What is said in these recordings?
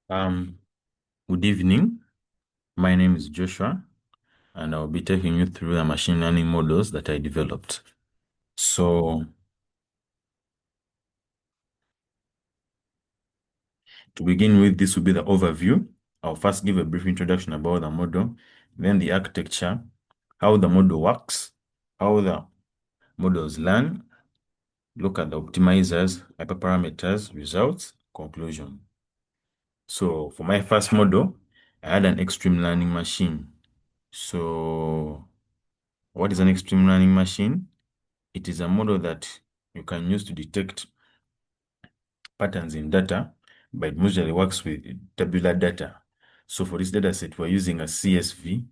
Good evening. My name is Joshua, and I'll be taking you through the machine learning models that I developed. So, to begin with, this will be the overview. I'll first give a brief introduction about the model, then the architecture, how the model works, how the models learn, look at the optimizers, hyperparameters, results, conclusion. So, for my first model, I had an extreme learning machine. So, what is an extreme learning machine? It is a model that you can use to detect patterns in data, but it usually works with tabular data. So for this data set, we're using a CSV,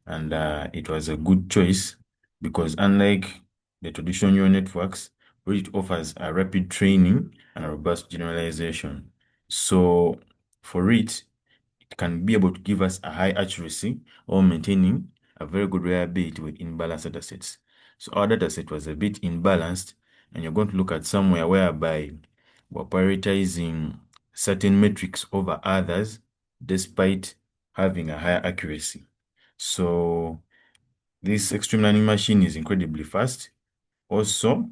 and it was a good choice because unlike the traditional neural networks, where it offers a rapid training and a robust generalization. So for it can be able to give us a high accuracy while maintaining a very good reliability with imbalanced datasets. So our dataset was a bit imbalanced, and you're going to look at somewhere whereby we're prioritizing certain metrics over others despite having a higher accuracy. So this extreme learning machine is incredibly fast. Also,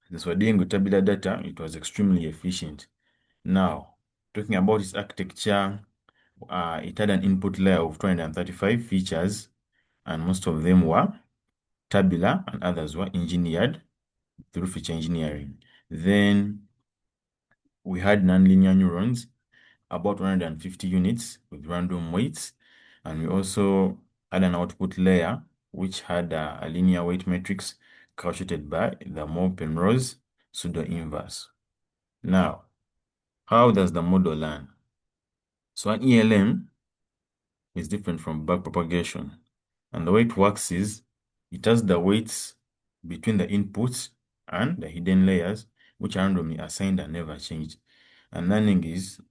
since we're dealing with tabular data, it was extremely efficient. Now, talking about its architecture, it had an input layer of 235 features, and most of them were tabular and others were engineered through feature engineering. Then we had nonlinear neurons, about 150 units with random weights, and we also had an output layer which had a linear weight matrix calculated by the Moore-Penrose pseudo-inverse. Now, how does the model learn? So an ELM is different from backpropagation. And the way it works is it has the weights between the inputs and the hidden layers, which are randomly assigned and never changed. And learning is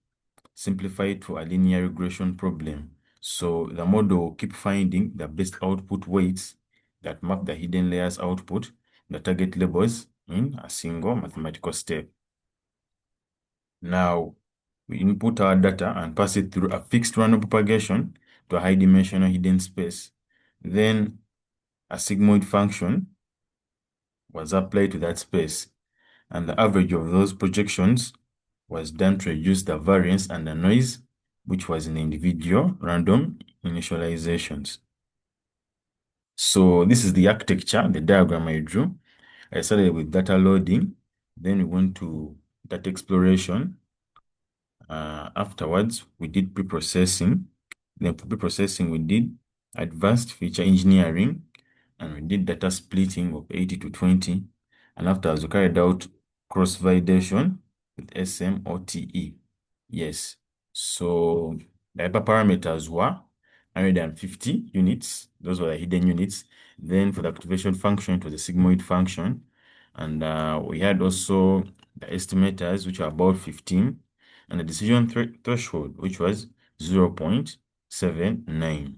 simplified to a linear regression problem. So the model will keep finding the best output weights that map the hidden layers output, the target labels in a single mathematical step. Now, we input our data and pass it through a fixed random propagation to a high-dimensional hidden space. Then a sigmoid function was applied to that space, and the average of those projections was done to reduce the variance and the noise, which was in individual random initializations. So this is the architecture, the diagram I drew. I started with data loading, then we went to data exploration. Afterwards, we did pre-processing. Then for pre-processing, we did advanced feature engineering, and we did data splitting of 80 to 20. And afterwards, we carried out cross-validation with SMOTE. Yes. So the hyperparameters were 150 units. Those were the hidden units. Then for the activation function, it was a sigmoid function. And we had also the estimators, which are about 15, and the decision threshold, which was 0.79.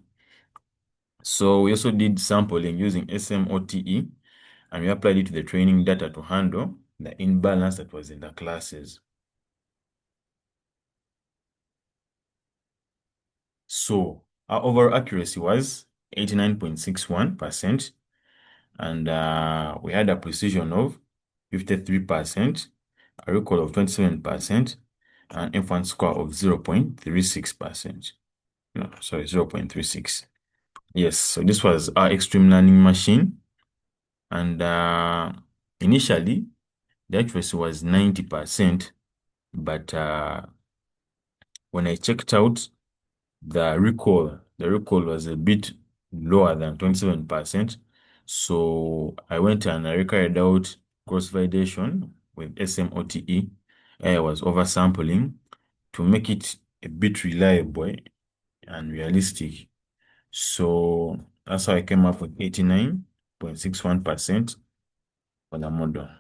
So we also did sampling using SMOTE, and we applied it to the training data to handle the imbalance that was in the classes. So our overall accuracy was 89.61%, and we had a precision of 53%, a recall of 27%, and inference score of 0.36%. No, sorry, 0.36. Yes, so this was our extreme learning machine. And initially, the accuracy was 90%, but when I checked out the recall was a bit lower than 27%. So I went and I carried out cross-validation with SMOTE. I was oversampling to make it a bit reliable and realistic. So that's how I came up with 89.61% for the model.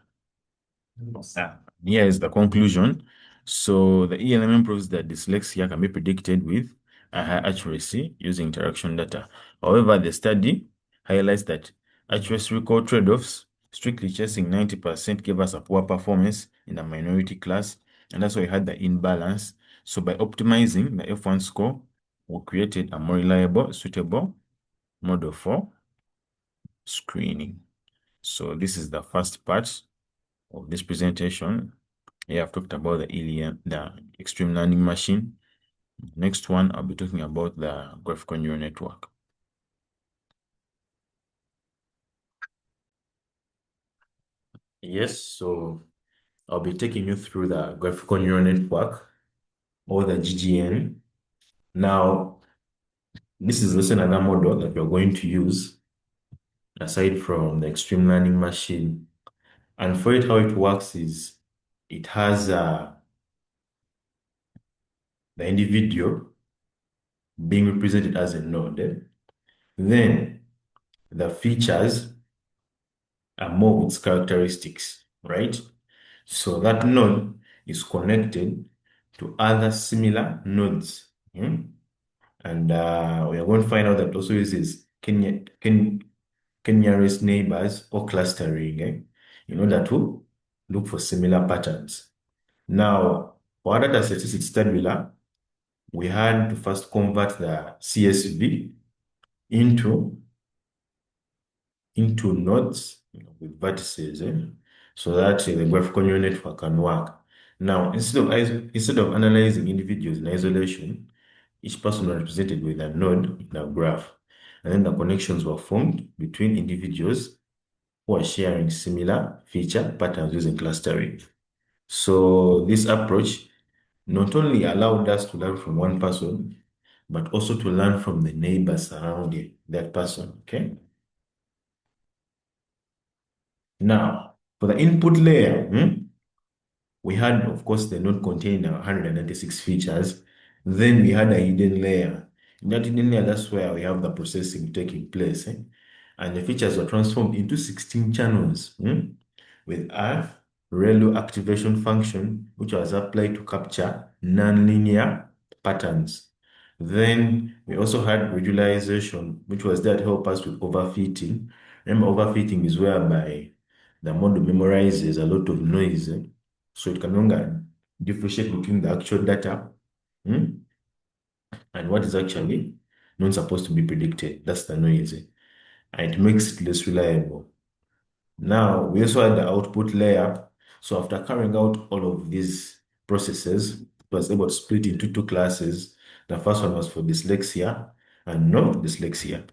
Here is the conclusion. So the ELM proves that dyslexia can be predicted with a high accuracy using interaction data. However, the study highlights that accuracy recall trade-offs, strictly chasing 90% gave us a poor performance in the minority class, and that's why we had the imbalance. So by optimizing the F1 score, we created a more reliable, suitable model for screening. So this is the first part of this presentation. Here I've talked about the extreme learning machine. Next one, I'll be talking about the graphical neural network. Yes, so I'll be taking you through the graphical neural network, or the GGN. Now, this is also another model that we're going to use aside from the extreme learning machine. And for it, how it works is it has the individual being represented as a node. Then the features are more its characteristics, right? So that node is connected to other similar nodes. And we are going to find out that also uses nearest neighbors or clustering in order to look for similar patterns. Now, for data statistics tabular, we had to first convert the CSV into nodes with vertices, so that the graphical neural network can work. Now, instead of analyzing individuals in isolation, each person was represented with a node in a graph, and then the connections were formed between individuals who are sharing similar feature patterns using clustering. So this approach not only allowed us to learn from one person, but also to learn from the neighbors surrounding that person, okay? Now, for the input layer, we had, of course, the node containing 196 features. Then we had a hidden layer. In that hidden layer, that's where we have the processing taking place. And the features were transformed into 16 channels with a ReLU activation function, which was applied to capture nonlinear patterns. Then we also had regularization, which was there to help us with overfitting. Remember, overfitting is whereby the model memorizes a lot of noise, so it can no longer differentiate between the actual data and what is actually not supposed to be predicted. That's the noise, and it makes it less reliable. Now, we also had the output layer. So after carrying out all of these processes, it was able to split into two classes. The first one was for dyslexia and no dyslexia.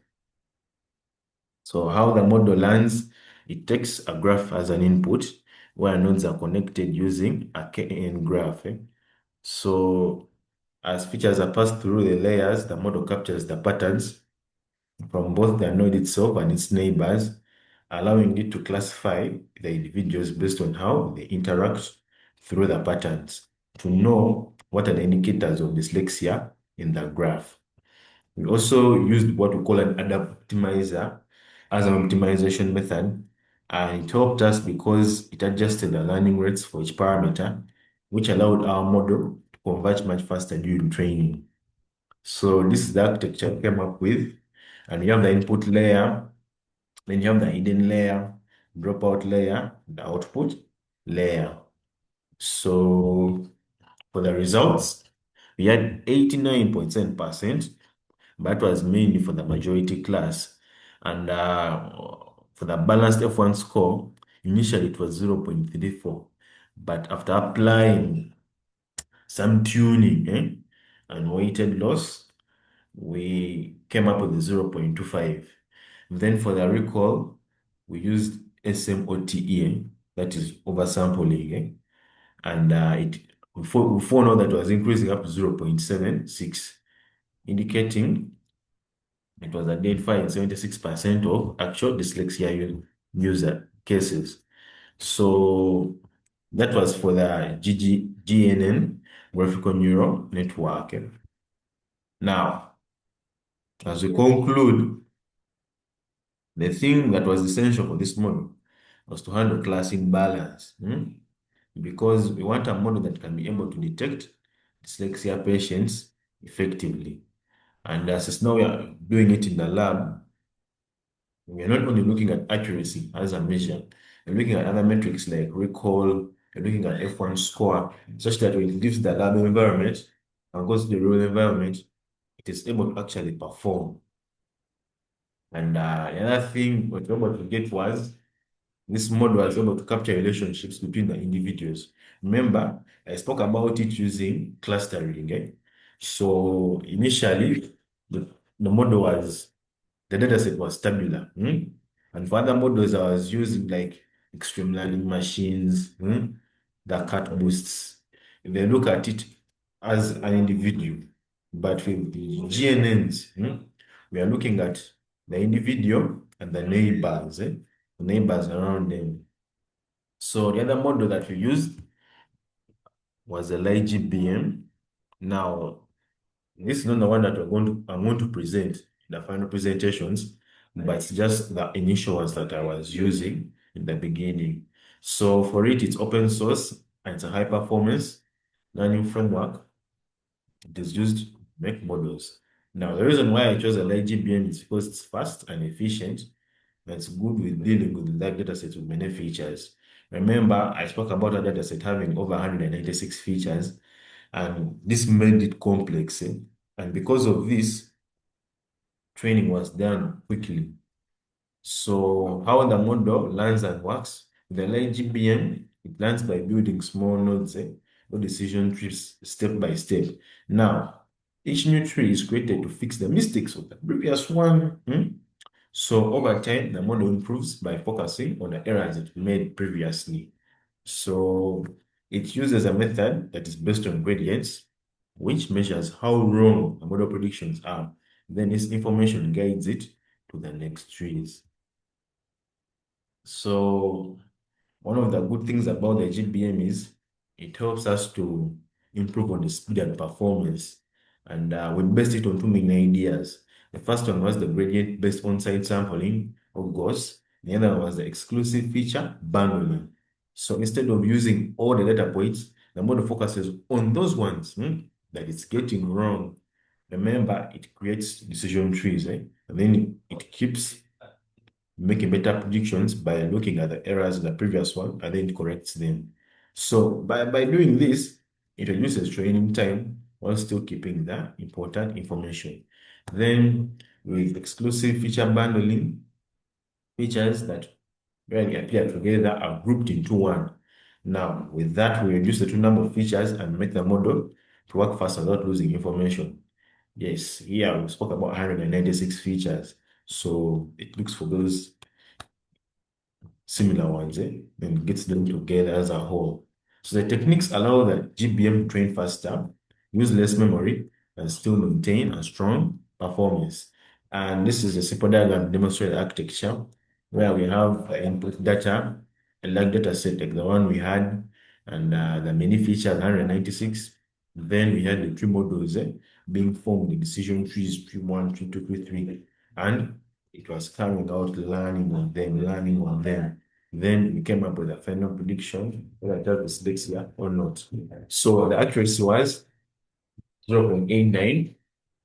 So how the model learns, it takes a graph as an input where nodes are connected using a KN graph. So as features are passed through the layers, the model captures the patterns from both the node itself and its neighbors, allowing it to classify the individuals based on how they interact through the patterns to know what are the indicators of dyslexia in the graph. We also used what we call an adapt optimizer as an optimization method, and it helped us because it adjusted the learning rates for each parameter, which allowed our model to converge much faster during training. So this is the architecture we came up with, and you have the input layer, then you have the hidden layer, dropout layer, the output layer. So for the results, we had 89.7%, but that was mainly for the majority class. And for the balanced F1 score, initially it was 0.34. But after applying some tuning and weighted loss, we came up with 0.25. Then for the recall, we used SMOTE, that is oversampling, and we found out that it was increasing up to 0.76, indicating it was identifying 76% of actual dyslexia user cases. So that was for the GNN, graphical neural network. Now, as we conclude, the thing that was essential for this model was to handle class imbalance, because we want a model that can be able to detect dyslexia patients effectively. And as now we are doing it in the lab, we are not only looking at accuracy as a measure, we're looking at other metrics like recall, we're looking at F1 score, such that when it leaves the lab environment, and goes to the real environment, it is able to actually perform. And the other thing what we were able to get was this model was able to capture relationships between the individuals. Remember, I spoke about it using clustering. Eh? So initially, the model was the dataset was tabular. And for other models, I was using like extreme learning machines, the cat boosts. They look at it as an individual. But with the GNNs, we are looking at the individual and the neighbors around them. So the other model that we used was the LightGBM. Now, this is not the one that I'm going to present the final presentations, but it's just the initial ones that I was using in the beginning. So for it, it's open source and it's a high performance learning framework. It is used to make models. Now, the reason why I chose a light GBM is because it's fast and efficient. And it's good with dealing with large data sets with many features. Remember, I spoke about a data set having over 196 features, and this made it complex. And because of this, training was done quickly. So how the model learns and works, the light GBM, it learns by building small nodes, or decision trees step by step. Now, each new tree is created to fix the mistakes of the previous one. So over time, the model improves by focusing on the errors it made previously. So it uses a method that is based on gradients, which measures how wrong the model predictions are. Then this information guides it to the next trees. So one of the good things about the GBM is it helps us to improve on the speed and performance. And we based it on two main ideas. The first one was the gradient-based on-site sampling of GOS. The other one was the exclusive feature bundling. So instead of using all the data points, the model focuses on those ones that it's getting wrong. Remember, it creates decision trees, and then it keeps making better predictions by looking at the errors in the previous one and then it corrects them. So by doing this, it reduces training time while still keeping the important information. Then with exclusive feature bundling, features that rarely appear together are grouped into one. Now, with that, we reduce the total number of features and make the model to work faster without losing information. Yes, here we spoke about 196 features. So it looks for those similar ones, and gets them together as a whole. So the techniques allow the GBM to train faster, use less memory, and still maintain a strong performance. And this is a simple diagram to demonstrate the architecture where we have input data, a large data set like the one we had, and the many features 196. Then we had the tree models being formed, the decision trees, tree one, tree two, tree three, and it was carrying out learning on them, learning on them. Then we came up with a final prediction whether it has dyslexia or not. So the accuracy was 0.89,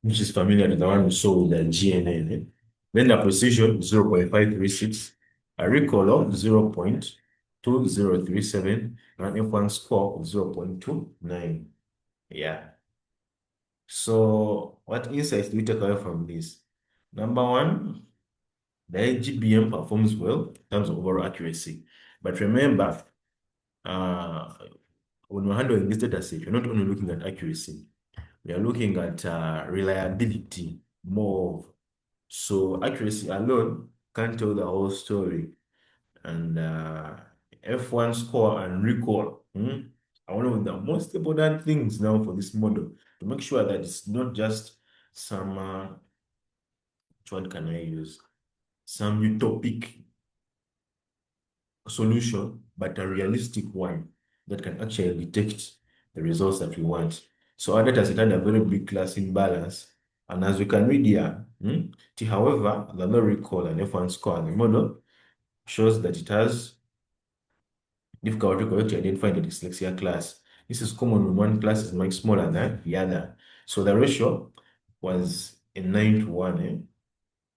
which is familiar to the one we saw with the GNN. Then the precision 0.536, a recall of 0.2037, and an F1 score of 0.29. Yeah. So what insights do we take away from this? Number one, the GBM performs well in terms of overall accuracy. But remember, uh, when we're handling this data set, we're not only looking at accuracy, we are looking at reliability more. So accuracy alone can't tell the whole story. And F1 score and recall are one of the most important things now for this model to make sure that it's not just some, which one can I use? Some utopic solution, but a realistic one that can actually detect the results that we want. So our data set had a very big class imbalance. And as we can read here, however, the low recall and F1 score and the model shows that it has difficulty correctly identifying the dyslexia class. This is common when one class is much smaller than the other. So the ratio was a 9 to 1,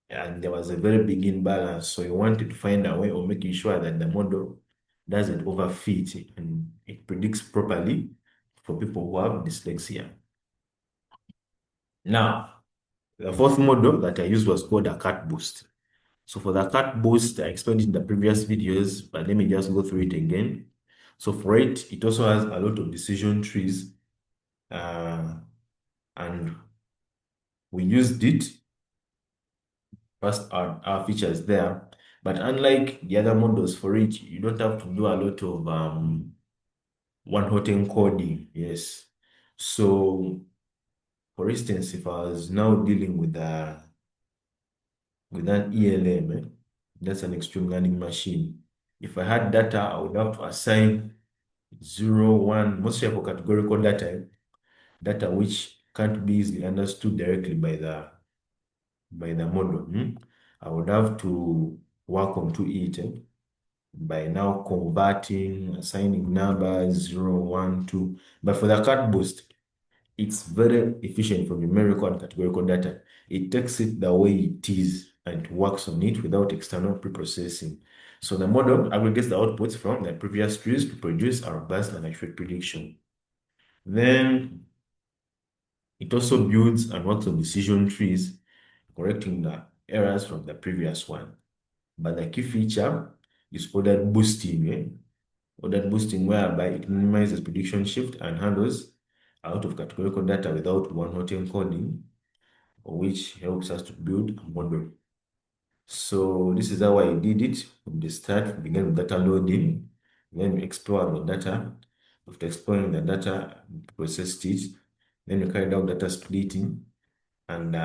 and there was a very big imbalance. So you wanted to find a way of making sure that the model doesn't overfit and it predicts properly for people who have dyslexia. Now, the fourth model that I used was called a cat boost. So for the cat boost, I explained it in the previous videos, but let me just go through it again. So for it, it also has a lot of decision trees, uh, and we used it first our features there. But unlike the other models for it, you don't have to do a lot of one hot encoding. Yes. So for instance, if I was now dealing with an ELM, that's an extreme learning machine. If I had data, I would have to assign 0, 1, mostly for categorical data which can't be easily understood directly by the model. I would have to work onto it by now converting, assigning numbers 0, 1, 2. But for the cat boost, it's very efficient for numerical and categorical data. It takes it the way it is and works on it without external preprocessing. So the model aggregates the outputs from the previous trees to produce a robust and accurate prediction. Then it also builds and works on decision trees, correcting the errors from the previous one. But the key feature is ordered boosting. Ordered boosting, whereby it minimizes prediction shift and handles out of categorical data without one-hot encoding, which helps us to build a model. So this is how I did it. From the start, we began with data loading, then we explored the data. After exploring the data, we processed it, then we carried out data splitting, and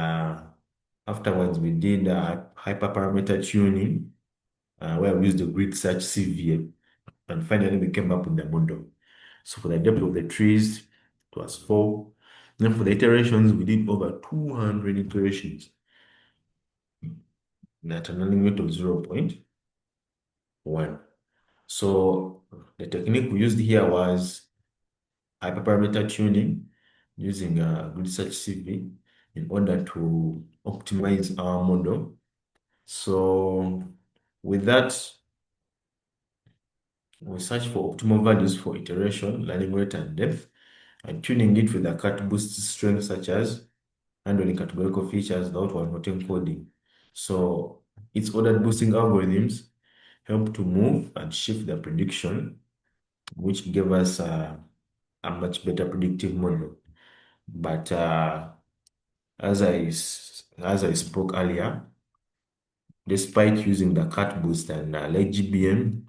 afterwards we did hyperparameter tuning, where we used the grid search CVA, and finally we came up with the model. So for the depth of the trees, it was 4. Then for the iterations, we did over 200 iterations at an learning rate of 0.1. So the technique we used here was hyperparameter tuning using grid search CV in order to optimize our model. So with that, we search for optimal values for iteration, learning rate, and depth, and tuning it with a cat boost strength such as handling categorical features without one-hot encoding. So its ordered boosting algorithms help to move and shift the prediction, which gave us a much better predictive model. But as I spoke earlier, despite using the cat boost and GBM,